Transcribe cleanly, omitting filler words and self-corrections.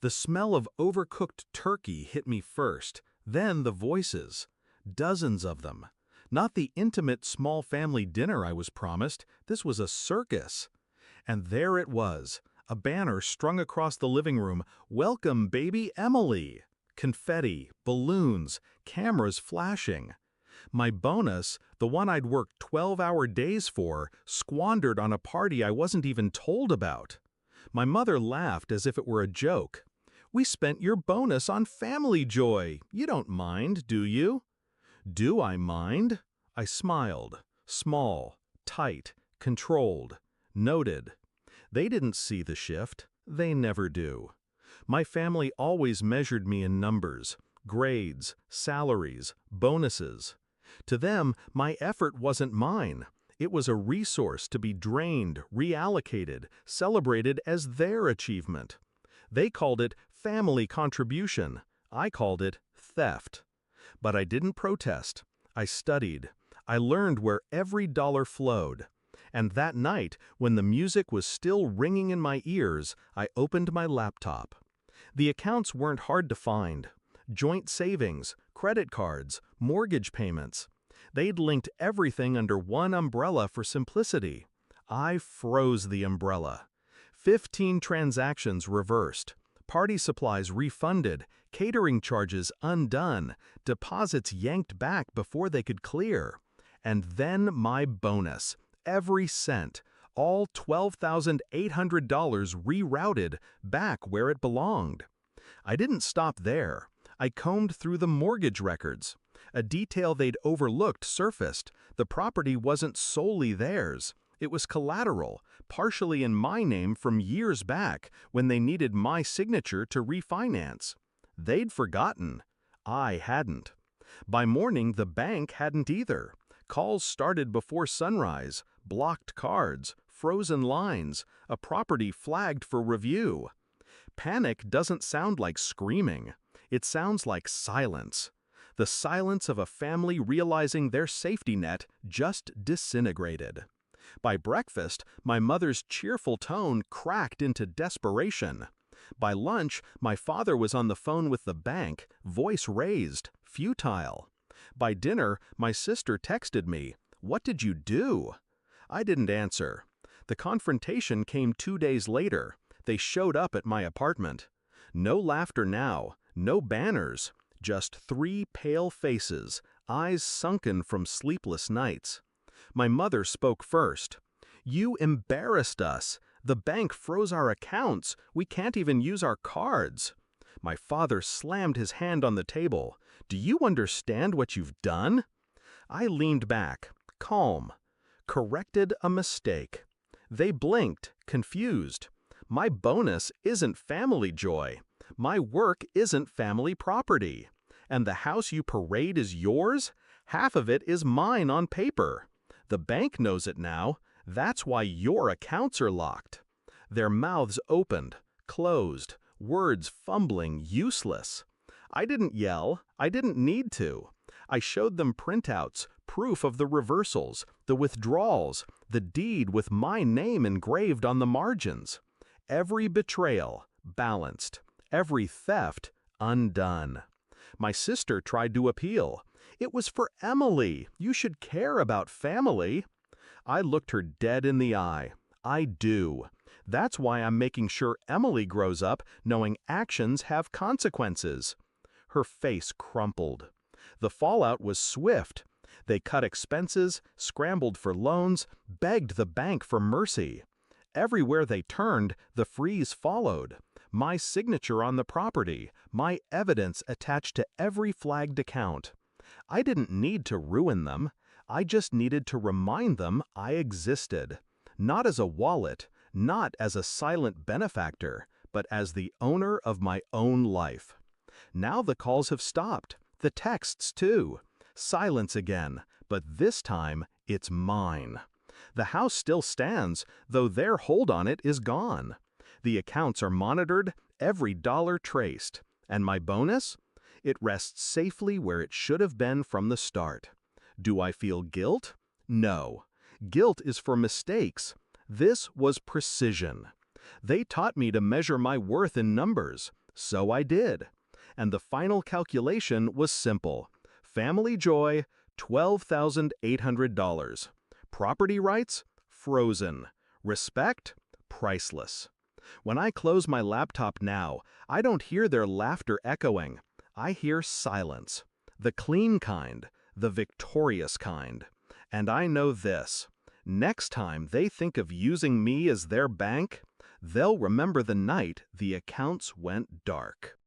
The smell of overcooked turkey hit me first, then the voices. Dozens of them. Not the intimate small family dinner I was promised, this was a circus. And there it was, a banner strung across the living room, "Welcome, baby Emily!" Confetti, balloons, cameras flashing. My bonus, the one I'd worked 12-hour days for, squandered on a party I wasn't even told about. My mother laughed as if it were a joke. "We spent your bonus on family joy. You don't mind, do you?" Do I mind? I smiled. Small, tight, controlled. Noted. They didn't see the shift. They never do. My family always measured me in numbers, grades, salaries, bonuses. To them, my effort wasn't mine. It was a resource to be drained, reallocated, celebrated as their achievement. They called it family contribution. I called it theft. But I didn't protest. I studied. I learned where every dollar flowed. And that night, when the music was still ringing in my ears, I opened my laptop. The accounts weren't hard to find. Joint savings, credit cards, mortgage payments. They'd linked everything under one umbrella for simplicity. I froze the umbrella. 15 transactions reversed. Party supplies refunded, catering charges undone, deposits yanked back before they could clear. And then my bonus, every cent, all $12,800 rerouted back where it belonged. I didn't stop there. I combed through the mortgage records. A detail they'd overlooked surfaced. The property wasn't solely theirs. It was collateral, partially in my name from years back when they needed my signature to refinance. They'd forgotten. I hadn't. By morning, the bank hadn't either. Calls started before sunrise, blocked cards, frozen lines, a property flagged for review. Panic doesn't sound like screaming. It sounds like silence. The silence of a family realizing their safety net just disintegrated. By breakfast, my mother's cheerful tone cracked into desperation. By lunch, my father was on the phone with the bank, voice raised, futile. By dinner, my sister texted me, "What did you do?" I didn't answer. The confrontation came 2 days later. They showed up at my apartment. No laughter now, no banners, just 3 pale faces, eyes sunken from sleepless nights. My mother spoke first. "You embarrassed us. The bank froze our accounts. We can't even use our cards." My father slammed his hand on the table. "Do you understand what you've done?" I leaned back, calm. Corrected a mistake. They blinked, confused. My bonus isn't family joy. My work isn't family property. And the house you parade is yours? Half of it is mine on paper. The bank knows it now. That's why your accounts are locked. Their mouths opened, closed, words fumbling, useless. I didn't yell. I didn't need to. I showed them printouts, proof of the reversals, the withdrawals, the deed with my name engraved on the margins. Every betrayal, balanced. Every theft, undone. My sister tried to appeal. "It was for Emily. You should care about family." I looked her dead in the eye. I do. That's why I'm making sure Emily grows up knowing actions have consequences. Her face crumpled. The fallout was swift. They cut expenses, scrambled for loans, begged the bank for mercy. Everywhere they turned, the freeze followed. My signature on the property, my evidence attached to every flagged account. I didn't need to ruin them. I just needed to remind them I existed. Not as a wallet, not as a silent benefactor, but as the owner of my own life. Now the calls have stopped. The texts too. Silence again, but this time it's mine. The house still stands, though their hold on it is gone. The accounts are monitored, every dollar traced. And my bonus? It rests safely where it should have been from the start. Do I feel guilt? No. Guilt is for mistakes. This was precision. They taught me to measure my worth in numbers. So I did. And the final calculation was simple. Family joy, $12,800. Property rights? Frozen. Respect? Priceless. When I close my laptop now, I don't hear their laughter echoing. I hear silence. The clean kind, the victorious kind. And I know this. Next time they think of using me as their bank, they'll remember the night the accounts went dark.